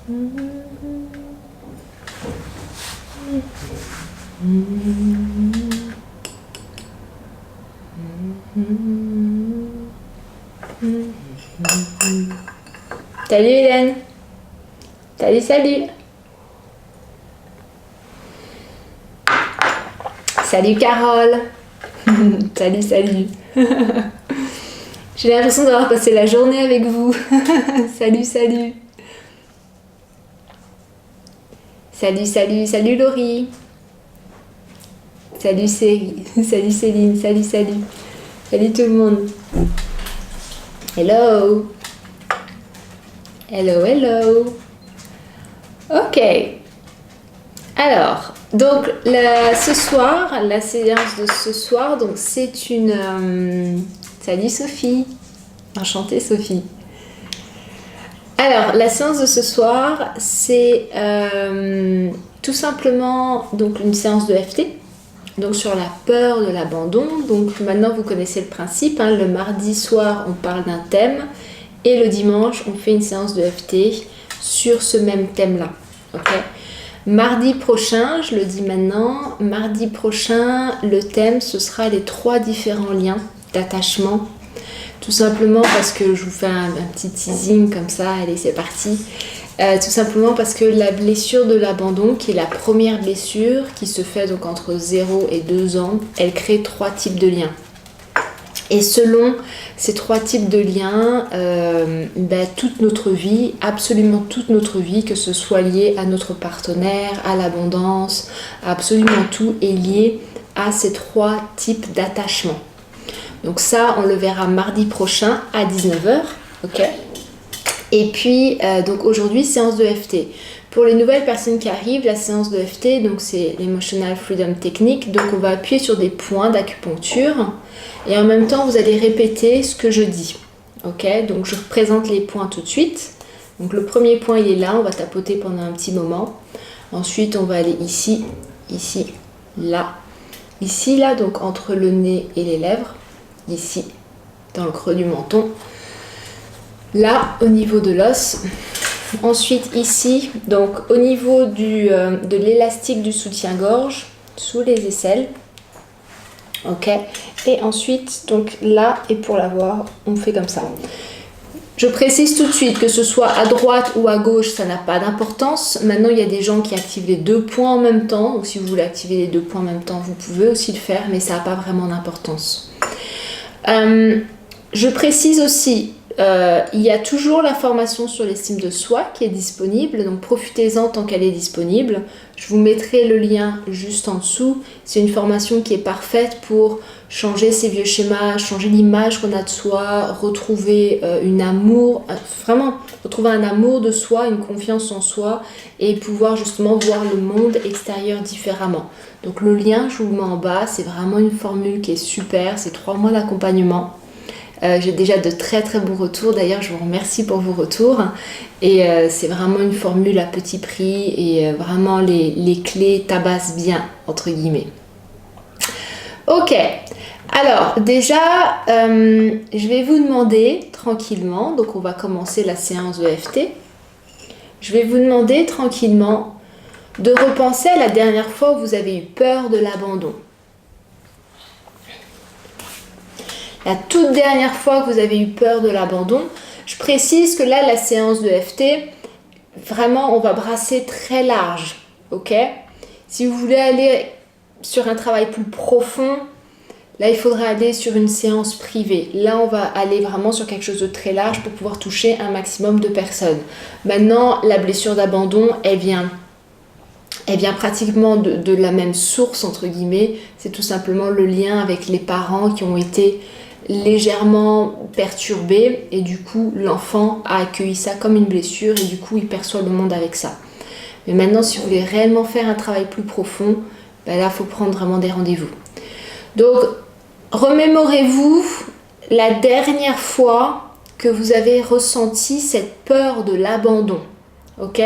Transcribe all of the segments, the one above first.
Salut Hélène. Salut, salut. Salut Carole. Salut, salut. J'ai l'impression d'avoir passé la journée avec vous. Salut, salut. Salut, salut, salut Laurie. Salut salut Céline, salut, salut. Salut tout le monde. Hello. Hello, hello. Ok. Alors, donc ce soir, la séance de ce soir, donc c'est une... Salut Sophie. Enchantée Sophie. Alors, la séance de ce soir, c'est tout simplement donc une séance de FT. Donc sur la peur de l'abandon. Donc maintenant vous connaissez le principe, hein. Le mardi soir on parle d'un thème et le dimanche on fait une séance de FT sur ce même thème là. Ok. Mardi prochain, je le dis maintenant, mardi prochain le thème ce sera les 3 différents liens d'attachement. Tout simplement parce que je vous fais un petit teasing comme ça, allez c'est parti. Tout simplement parce que la blessure de l'abandon, qui est la première blessure, qui se fait donc entre 0 et 2 ans, elle crée 3 types de liens. Et selon ces 3 types de liens, toute notre vie, absolument toute notre vie, que ce soit lié à notre partenaire, à l'abondance, absolument tout est lié à ces 3 types d'attachement. Donc ça, on le verra mardi prochain à 19h, ok ? Et puis, donc aujourd'hui, séance de FT. Pour les nouvelles personnes qui arrivent, la séance de FT, donc c'est l'Emotional Freedom Technique. Donc on va appuyer sur des points d'acupuncture. Et en même temps, vous allez répéter ce que je dis. Ok, donc je représente les points tout de suite. Donc le premier point, il est là. On va tapoter pendant un petit moment. Ensuite, on va aller ici, ici, là. Ici, là, donc entre le nez et les lèvres. Ici, dans le creux du menton. Là, au niveau de l'os. Ensuite, ici, donc au niveau de l'élastique du soutien-gorge, sous les aisselles. Ok. Et ensuite, donc là, et pour l'avoir, on fait comme ça. Je précise tout de suite que ce soit à droite ou à gauche, ça n'a pas d'importance. Maintenant, il y a des gens qui activent les 2 points en même temps. Donc, si vous voulez activer les 2 points en même temps, vous pouvez aussi le faire, mais ça n'a pas vraiment d'importance. Je précise aussi, il y a toujours la formation sur l'estime de soi qui est disponible, donc profitez-en tant qu'elle est disponible. Je vous mettrai le lien juste en dessous. C'est une formation qui est parfaite pour changer ses vieux schémas, changer l'image qu'on a de soi, retrouver retrouver un amour de soi, une confiance en soi et pouvoir justement voir le monde extérieur différemment. Donc le lien, je vous le mets en bas, c'est vraiment une formule qui est super, c'est 3 mois d'accompagnement. J'ai déjà de très très bons retours, d'ailleurs je vous remercie pour vos retours et c'est vraiment une formule à petit prix et vraiment les clés tabassent bien entre guillemets. Ok, alors déjà je vais vous demander tranquillement, donc on va commencer la séance de FT, je vais vous demander tranquillement de repenser à la dernière fois où vous avez eu peur de l'abandon. La toute dernière fois que vous avez eu peur de l'abandon, je précise que là, la séance de FT, vraiment, on va brasser très large, ok ? Si vous voulez aller sur un travail plus profond, là, il faudra aller sur une séance privée. Là, on va aller vraiment sur quelque chose de très large pour pouvoir toucher un maximum de personnes. Maintenant, la blessure d'abandon, elle vient pratiquement de la même source, entre guillemets. C'est tout simplement le lien avec les parents qui ont été légèrement perturbé et du coup l'enfant a accueilli ça comme une blessure et du coup il perçoit le monde avec ça. Mais maintenant si vous voulez réellement faire un travail plus profond, là il faut prendre vraiment des rendez-vous. Donc remémorez-vous la dernière fois que vous avez ressenti cette peur de l'abandon, ok ?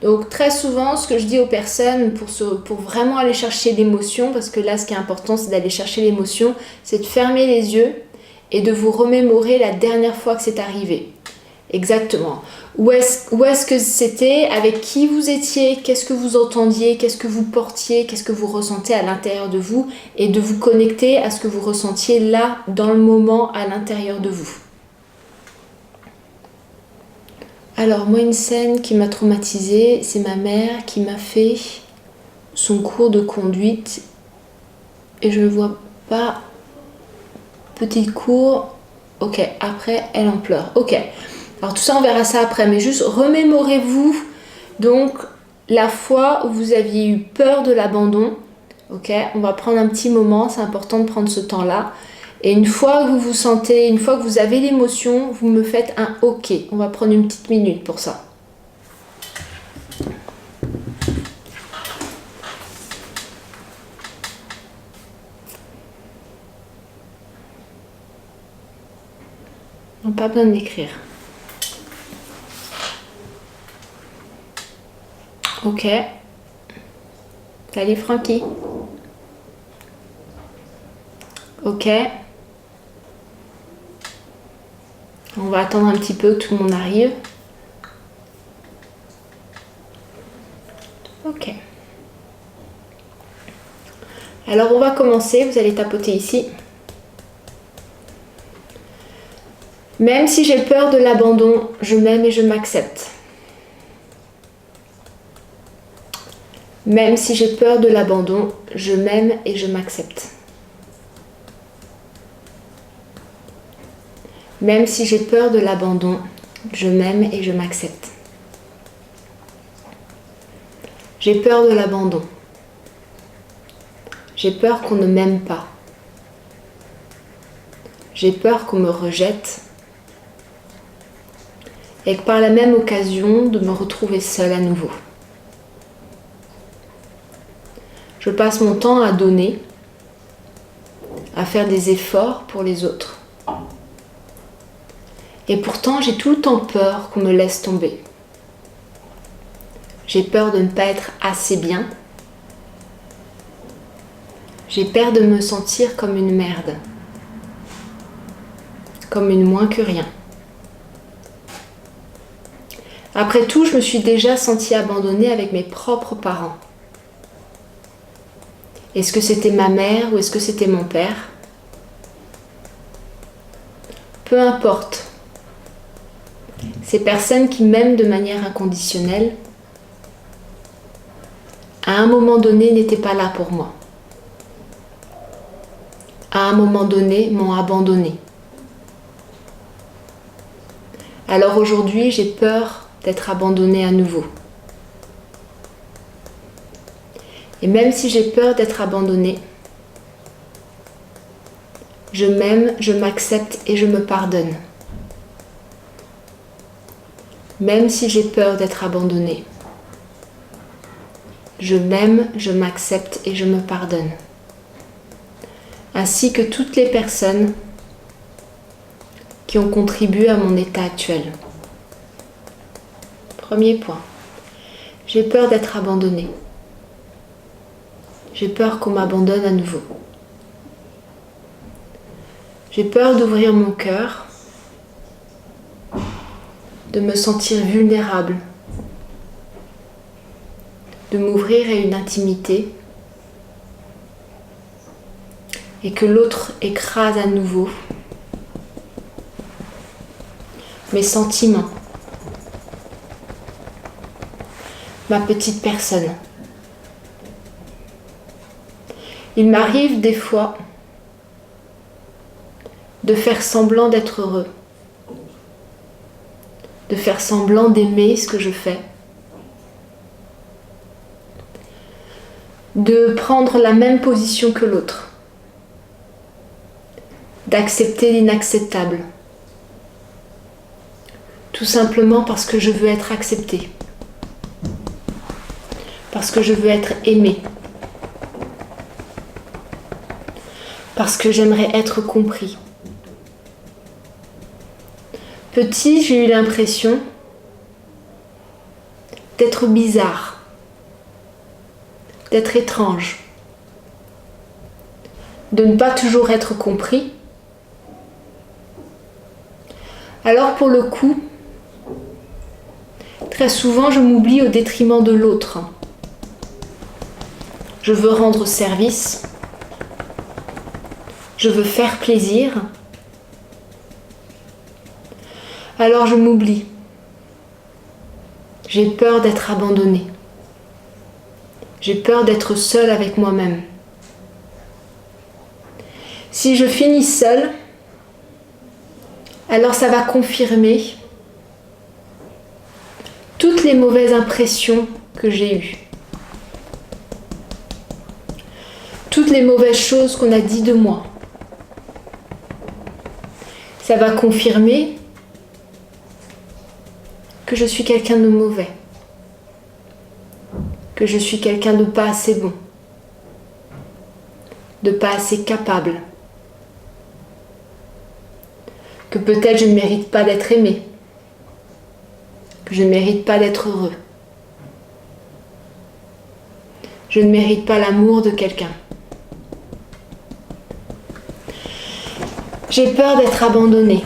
Donc très souvent, ce que je dis aux personnes pour vraiment aller chercher l'émotion, parce que là ce qui est important c'est d'aller chercher l'émotion, c'est de fermer les yeux et de vous remémorer la dernière fois que c'est arrivé. Exactement. Où est-ce que c'était? Avec qui vous étiez? Qu'est-ce que vous entendiez? Qu'est-ce que vous portiez? Qu'est-ce que vous ressentez à l'intérieur de vous? Et de vous connecter à ce que vous ressentiez là, dans le moment, à l'intérieur de vous. Alors, moi, une scène qui m'a traumatisée, c'est ma mère qui m'a fait son cours de conduite. Et je ne vois pas... Petit cours... Ok, après, elle en pleure. Ok. Alors tout ça, on verra ça après, mais juste remémorez-vous donc la fois où vous aviez eu peur de l'abandon. Ok, on va prendre un petit moment, c'est important de prendre ce temps-là. Et une fois que vous vous sentez, une fois que vous avez l'émotion, vous me faites un ok. On va prendre une petite minute pour ça. On n'a pas besoin d'écrire. Ok. Salut Francky. Ok. On va attendre un petit peu que tout le monde arrive. Ok. Alors on va commencer, vous allez tapoter ici. Même si j'ai peur de l'abandon, je m'aime et je m'accepte. Même si j'ai peur de l'abandon, je m'aime et je m'accepte. Même si j'ai peur de l'abandon, je m'aime et je m'accepte. J'ai peur de l'abandon. J'ai peur qu'on ne m'aime pas. J'ai peur qu'on me rejette. Et que par la même occasion, de me retrouver seule à nouveau. Je passe mon temps à donner, à faire des efforts pour les autres. Et pourtant, j'ai tout le temps peur qu'on me laisse tomber. J'ai peur de ne pas être assez bien. J'ai peur de me sentir comme une merde. Comme une moins que rien. Après tout, je me suis déjà sentie abandonnée avec mes propres parents. Est-ce que c'était ma mère ou est-ce que c'était mon père? Peu importe. Ces personnes qui m'aiment de manière inconditionnelle, à un moment donné, n'étaient pas là pour moi. À un moment donné, m'ont abandonnée. Alors aujourd'hui, j'ai peur d'être abandonnée à nouveau. Et même si j'ai peur d'être abandonnée, je m'aime, je m'accepte et je me pardonne. Même si j'ai peur d'être abandonnée, je m'aime, je m'accepte et je me pardonne. Ainsi que toutes les personnes qui ont contribué à mon état actuel. Premier point. J'ai peur d'être abandonnée. J'ai peur qu'on m'abandonne à nouveau. J'ai peur d'ouvrir mon cœur, de me sentir vulnérable, de m'ouvrir à une intimité et que l'autre écrase à nouveau mes sentiments, ma petite personne. Il m'arrive des fois de faire semblant d'être heureux, de faire semblant d'aimer ce que je fais, de prendre la même position que l'autre, d'accepter l'inacceptable, tout simplement parce que je veux être acceptée, parce que je veux être aimée, parce que j'aimerais être compris. Petit, j'ai eu l'impression d'être bizarre, d'être étrange, de ne pas toujours être compris. Alors pour le coup, Très souvent, je m'oublie au détriment de l'autre. Je veux rendre service. Je veux faire plaisir. Alors je m'oublie. J'ai peur d'être abandonnée. J'ai peur d'être seule avec moi-même. Si je finis seule, alors ça va confirmer toutes les mauvaises impressions que j'ai eues. Toutes les mauvaises choses qu'on a dit de moi. Ça va confirmer que je suis quelqu'un de mauvais. Que je suis quelqu'un de pas assez bon. De pas assez capable. Que peut-être je ne mérite pas d'être aimé. Que je ne mérite pas d'être heureux. Je ne mérite pas l'amour de quelqu'un. J'ai peur d'être abandonnée.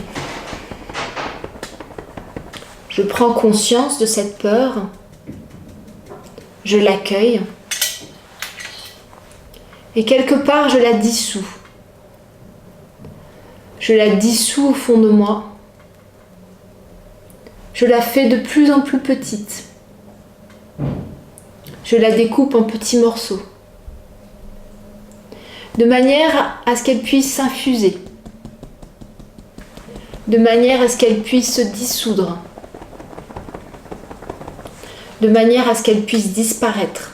Je prends conscience de cette peur. Je l'accueille. Et quelque part, je la dissous. Je la dissous au fond de moi. Je la fais de plus en plus petite. Je la découpe en petits morceaux. De manière à ce qu'elle puisse s'infuser. De manière à ce qu'elle puisse se dissoudre. De manière à ce qu'elle puisse disparaître.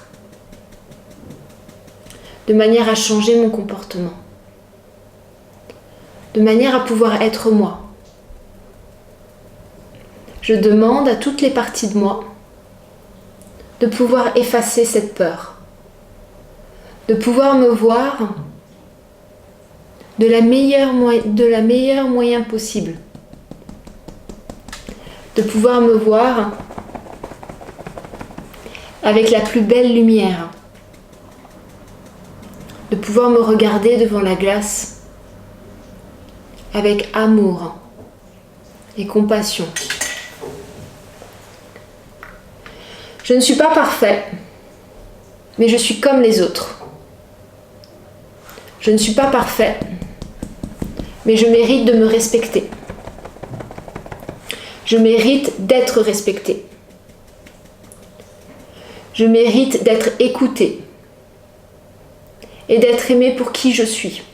De manière à changer mon comportement. De manière à pouvoir être moi. Je demande à toutes les parties de moi de pouvoir effacer cette peur. De pouvoir me voir de la meilleure moyen possible. De pouvoir me voir avec la plus belle lumière. De pouvoir me regarder devant la glace avec amour et compassion. Je ne suis pas parfait, mais je suis comme les autres. Je ne suis pas parfait, mais je mérite de me respecter. Je mérite d'être respecté. Je mérite d'être écouté et d'être aimé pour qui je suis.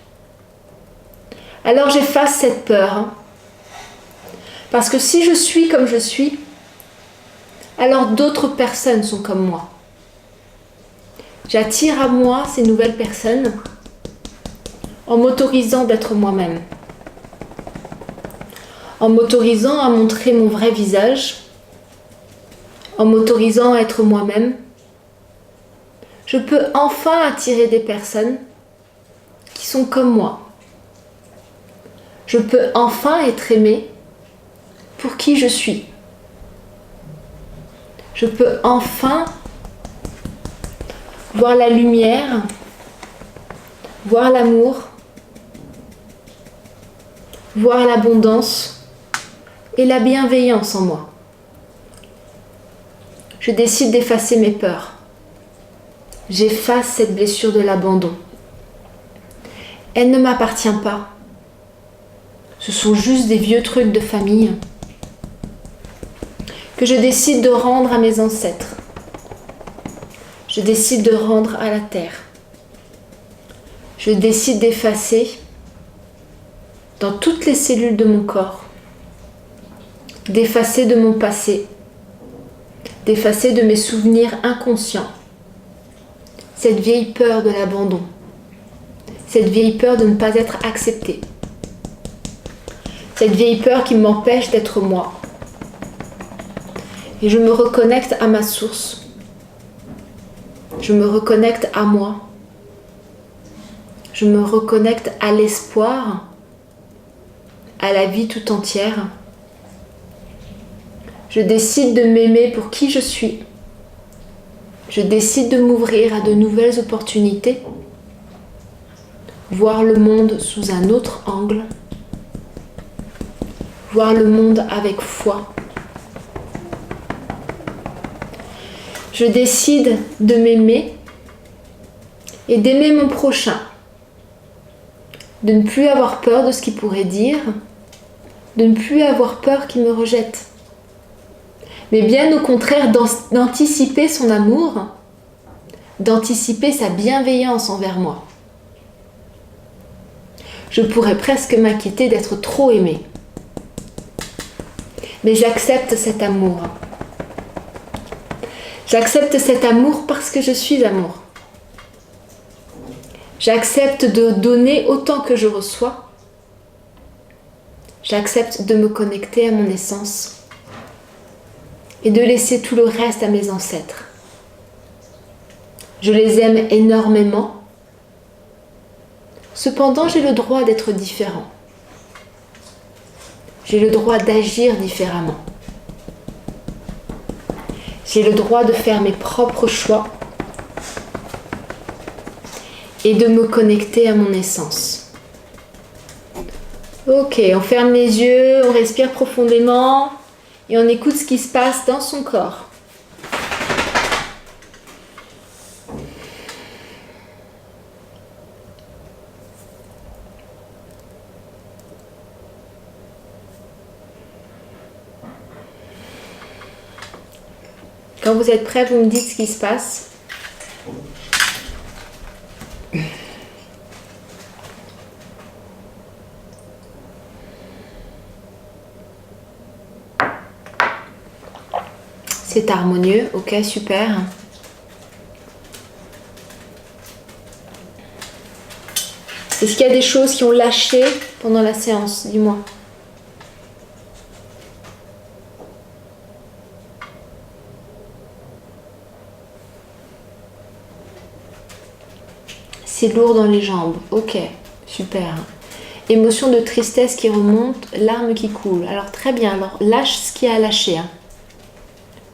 Alors j'efface cette peur, parce que si je suis comme je suis, alors d'autres personnes sont comme moi. J'attire à moi ces nouvelles personnes en m'autorisant d'être moi-même, en m'autorisant à montrer mon vrai visage, en m'autorisant à être moi-même. Je peux enfin attirer des personnes qui sont comme moi. Je peux enfin être aimée pour qui je suis. Je peux enfin voir la lumière, voir l'amour, voir l'abondance et la bienveillance en moi. Je décide d'effacer mes peurs. J'efface cette blessure de l'abandon. Elle ne m'appartient pas. Ce sont juste des vieux trucs de famille que je décide de rendre à mes ancêtres. Je décide de rendre à la terre. Je décide d'effacer dans toutes les cellules de mon corps, d'effacer de mon passé, d'effacer de mes souvenirs inconscients cette vieille peur de l'abandon, cette vieille peur de ne pas être acceptée, cette vieille peur qui m'empêche d'être moi. Et je me reconnecte à ma source. Je me reconnecte à moi. Je me reconnecte à l'espoir, à la vie tout entière. Je décide de m'aimer pour qui je suis. Je décide de m'ouvrir à de nouvelles opportunités, voir le monde sous un autre angle, voir le monde avec foi, Je décide de m'aimer et d'aimer mon prochain. De ne plus avoir peur de ce qu'il pourrait dire, de ne plus avoir peur qu'il me rejette. Mais bien au contraire d'anticiper son amour, d'anticiper sa bienveillance envers moi. Je pourrais presque m'inquiéter d'être trop aimée. Mais j'accepte cet amour. J'accepte cet amour parce que je suis amour. J'accepte de donner autant que je reçois. J'accepte de me connecter à mon essence et de laisser tout le reste à mes ancêtres. Je les aime énormément. Cependant, j'ai le droit d'être différent. J'ai le droit d'agir différemment. J'ai le droit de faire mes propres choix et de me connecter à mon essence. Ok, on ferme les yeux, on respire profondément et on écoute ce qui se passe dans son corps. Quand vous êtes prêts, vous me dites ce qui se passe. C'est harmonieux, ok, super. Est-ce qu'il y a des choses qui ont lâché pendant la séance? Dis-moi. C'est lourd dans les jambes, ok, super. Émotion de tristesse qui remonte, larmes qui coulent. Alors très bien, alors lâche ce qui a à lâcher.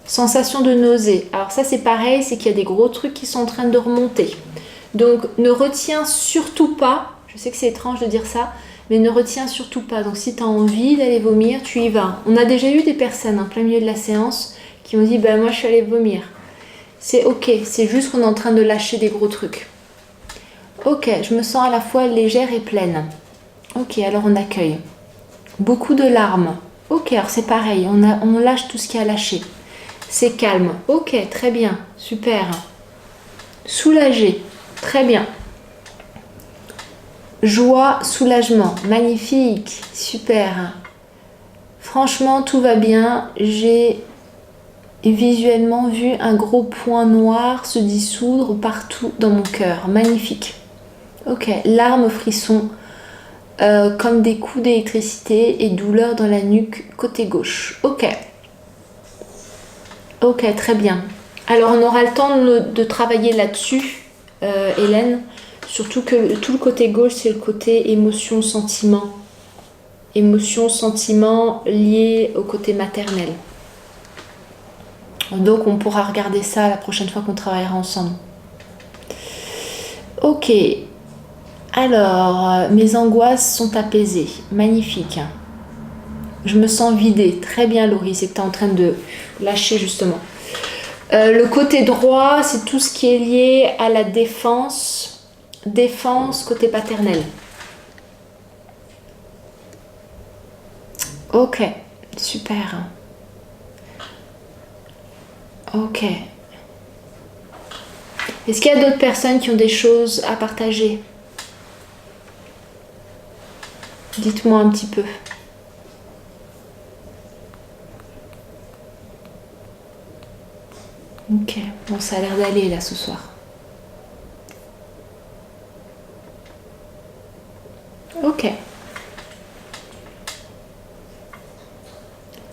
Sensation de nausée. Alors ça c'est pareil, c'est qu'il y a des gros trucs qui sont en train de remonter. Donc ne retiens surtout pas, je sais que c'est étrange de dire ça, mais ne retiens surtout pas. Donc si tu as envie d'aller vomir, tu y vas. On a déjà eu des personnes en plein milieu de la séance qui ont dit ben moi je suis allée vomir. C'est ok, c'est juste qu'on est en train de lâcher des gros trucs. Ok, je me sens à la fois légère et pleine. Ok, alors on accueille. Beaucoup de larmes. Ok, alors c'est pareil, on lâche tout ce qui a lâché. C'est calme. Ok, très bien, super. Soulagé, très bien. Joie, soulagement, magnifique, super. Franchement, tout va bien. J'ai visuellement vu un gros point noir se dissoudre partout dans mon cœur. Magnifique. Ok, larmes, frissons, comme des coups d'électricité et douleur dans la nuque côté gauche. Ok. Ok, très bien. Alors on aura le temps de travailler là-dessus, Hélène. Surtout que tout le côté gauche, c'est le côté émotion, sentiment. Émotion, sentiment lié au côté maternel. Donc on pourra regarder ça la prochaine fois qu'on travaillera ensemble. Ok. Alors, mes angoisses sont apaisées. Magnifique. Je me sens vidée. Très bien, Laurie. C'est que tu es en train de lâcher, justement. Le côté droit, c'est tout ce qui est lié à la défense. Défense, côté paternel. Ok. Super. Ok. Est-ce qu'il y a d'autres personnes qui ont des choses à partager ? Dites-moi un petit peu. Ok, bon ça a l'air d'aller là ce soir. Ok.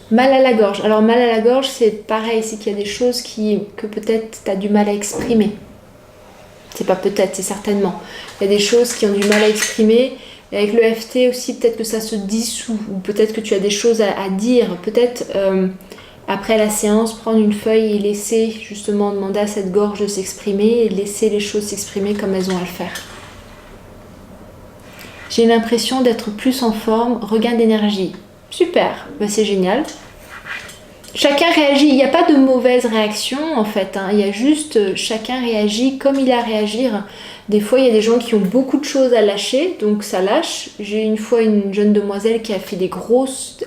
Mal à la gorge. Alors mal à la gorge c'est pareil, c'est qu'il y a des choses que peut-être tu as du mal à exprimer. C'est pas peut-être, c'est certainement. Il y a des choses qui ont du mal à exprimer. Et avec le FT aussi, peut-être que ça se dissout. Ou peut-être que tu as des choses à dire. Peut-être, après la séance, prendre une feuille et laisser justement demander à cette gorge de s'exprimer et laisser les choses s'exprimer comme elles ont à le faire. J'ai l'impression d'être plus en forme. Regain d'énergie. Super, ben, c'est génial. chacun réagit, il n'y a pas de mauvaise réaction en fait, hein. Il y a juste chacun réagit comme il a à réagir. Des fois il y a des gens qui ont beaucoup de choses à lâcher, donc ça lâche. J'ai une fois une jeune demoiselle qui a fait des grosses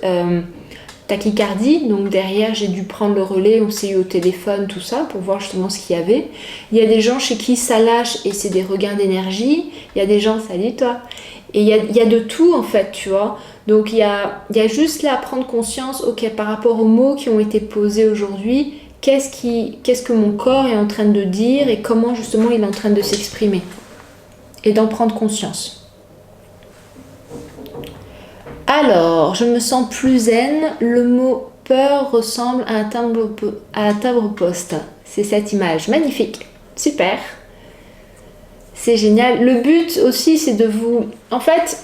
tachycardies, donc derrière j'ai dû prendre le relais, on s'est eu au téléphone, tout ça, pour voir justement ce qu'il y avait. Il y a des gens chez qui ça lâche et c'est des regains d'énergie, il y a des gens, salut toi, et il y a de tout en fait, tu vois. Donc il y a juste là à prendre conscience, ok, par rapport aux mots qui ont été posés aujourd'hui, qu'est-ce que mon corps est en train de dire et comment justement il est en train de s'exprimer. Et d'en prendre conscience. Alors, je me sens plus zen. Le mot peur ressemble à un timbre-poste. C'est cette image. Magnifique. Super. C'est génial. Le but aussi, c'est de vous... En fait,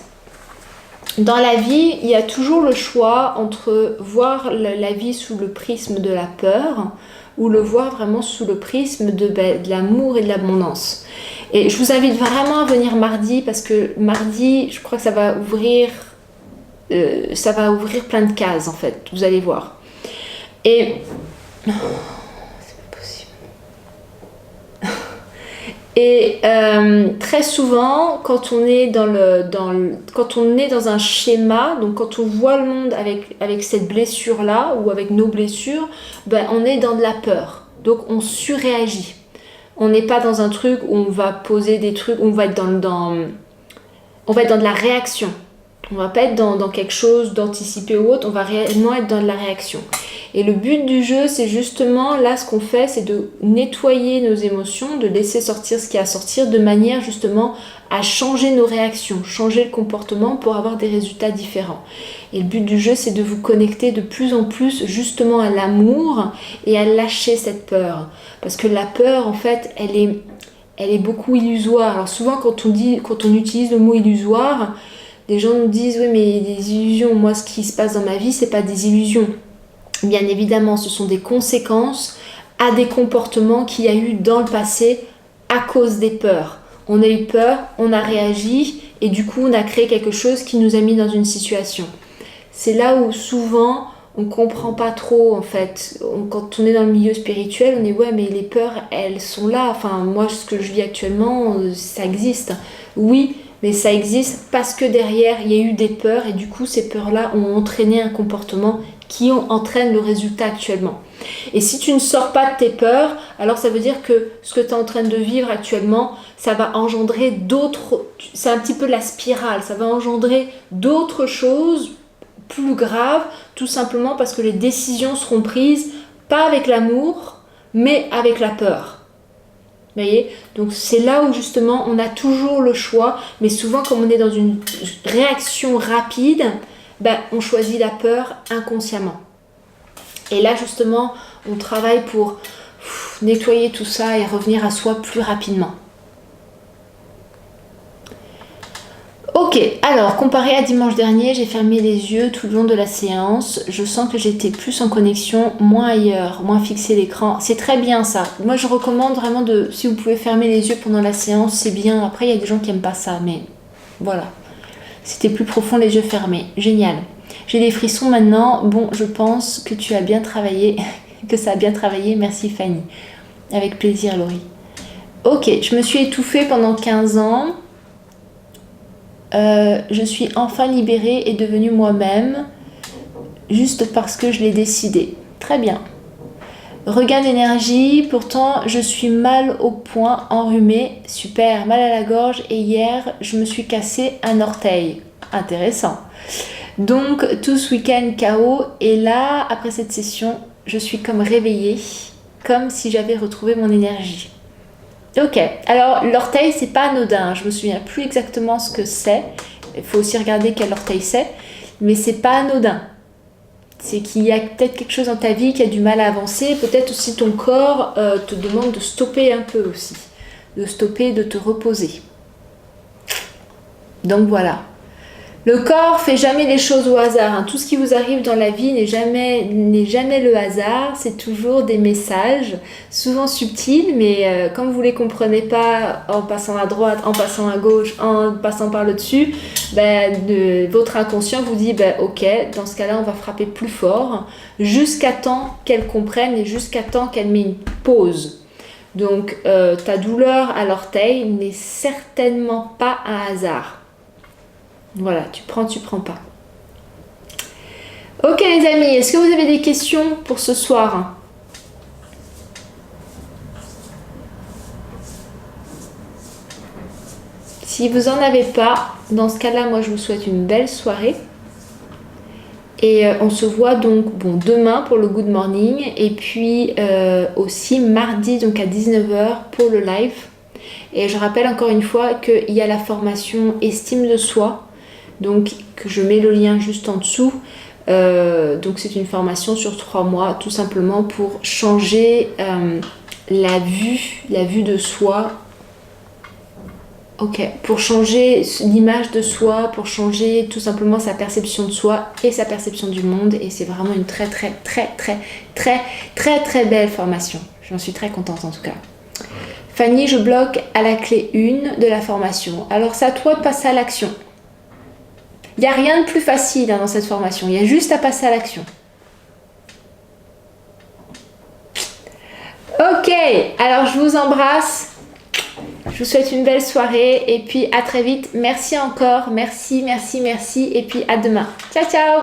dans la vie, il y a toujours le choix entre voir la vie sous le prisme de la peur ou le voir vraiment sous le prisme de l'amour et de l'abondance. Et je vous invite vraiment à venir mardi parce que mardi, je crois que ça va ouvrir plein de cases en fait, vous allez voir. Et c'est pas possible. Et très souvent, quand on est quand on est dans un schéma, donc quand on voit le monde avec cette blessure là ou avec nos blessures, ben on est dans de la peur. Donc on surréagit. On n'est pas dans un truc où on va poser des trucs, où on va être on va être dans de la réaction. On va pas être dans quelque chose d'anticipé ou autre, on va réellement être dans de la réaction. Et le but du jeu, c'est justement, là, ce qu'on fait, c'est de nettoyer nos émotions, de laisser sortir ce qu'il y a à sortir, de manière justement à changer nos réactions, changer le comportement pour avoir des résultats différents. Et le but du jeu, c'est de vous connecter de plus en plus justement à l'amour et à lâcher cette peur. Parce que la peur, en fait, elle est beaucoup illusoire. Alors souvent, quand on utilise le mot illusoire, les gens nous disent oui mais des illusions, moi ce qui se passe dans ma vie c'est pas des illusions. Bien évidemment ce sont des conséquences à des comportements qu'il y a eu dans le passé à cause des peurs. On a eu peur, on a réagi et du coup on a créé quelque chose qui nous a mis dans une situation. C'est là où souvent on comprend pas trop en fait. Quand on est dans le milieu spirituel on est ouais mais les peurs elles sont là. Enfin moi ce que je vis actuellement ça existe. Oui mais ça existe parce que derrière, il y a eu des peurs et du coup, ces peurs-là ont entraîné un comportement qui entraîne le résultat actuellement. Et si tu ne sors pas de tes peurs, alors ça veut dire que ce que tu es en train de vivre actuellement, ça va engendrer d'autres... C'est un petit peu la spirale, ça va engendrer d'autres choses plus graves, tout simplement parce que les décisions seront prises pas avec l'amour, mais avec la peur. Vous voyez, donc c'est là où justement on a toujours le choix, mais souvent comme on est dans une réaction rapide, ben, on choisit la peur inconsciemment. Et là justement on travaille pour nettoyer tout ça et revenir à soi plus rapidement. Ok, alors comparé à dimanche dernier, j'ai fermé les yeux tout le long de la séance. Je sens que j'étais plus en connexion, moins ailleurs, moins fixé l'écran. C'est très bien ça. Moi je recommande vraiment si vous pouvez fermer les yeux pendant la séance, c'est bien. Après il y a des gens qui n'aiment pas ça, mais voilà. C'était plus profond les yeux fermés. Génial. J'ai des frissons maintenant. Bon, je pense que tu as bien travaillé, que ça a bien travaillé. Merci Fanny. Avec plaisir Laurie. Ok, je me suis étouffée pendant 15 ans. Je suis enfin libérée et devenue moi-même juste parce que je l'ai décidé. Très bien. Regain d'énergie, pourtant je suis mal au poing, enrhumée, super, mal à la gorge et hier je me suis cassé un orteil. Intéressant. Donc tout ce week-end KO et là après cette session je suis comme réveillée, comme si j'avais retrouvé mon énergie. Ok, alors l'orteil c'est pas anodin, je me souviens plus exactement ce que c'est, il faut aussi regarder quel orteil c'est, mais c'est pas anodin. C'est qu'il y a peut-être quelque chose dans ta vie qui a du mal à avancer, peut-être aussi ton corps te demande de stopper un peu aussi, de stopper, de te reposer. Donc voilà, Le corps fait jamais les choses au hasard, hein. Tout ce qui vous arrive dans la vie n'est jamais le hasard. C'est toujours des messages, souvent subtils, mais comme vous les comprenez pas en passant à droite, en passant à gauche, en passant par le dessus, votre inconscient vous dit ok, dans ce cas-là, on va frapper plus fort, jusqu'à temps qu'elle comprenne et jusqu'à temps qu'elle met une pause. Donc ta douleur à l'orteil n'est certainement pas un hasard. Voilà, tu prends pas. Ok les amis, est-ce que vous avez des questions pour ce soir? Si vous n'en avez pas, dans ce cas-là, moi je vous souhaite une belle soirée. Et on se voit donc demain pour le Good Morning et puis aussi mardi donc à 19h pour le live. Et je rappelle encore une fois qu'il y a la formation Estime de soi, donc que je mets le lien juste en dessous. Donc c'est une formation sur 3 mois tout simplement pour changer la vue de soi. Ok, pour changer l'image de soi, pour changer tout simplement sa perception de soi et sa perception du monde. Et c'est vraiment une très belle formation. J'en suis très contente en tout cas. Fanny, je bloque à la clé 1 de la formation. Alors c'est à toi de passer à l'action. Il n'y a rien de plus facile dans cette formation. Il y a juste à passer à l'action. Ok, alors je vous embrasse. Je vous souhaite une belle soirée et puis à très vite. Merci encore, merci et puis à demain. Ciao ciao.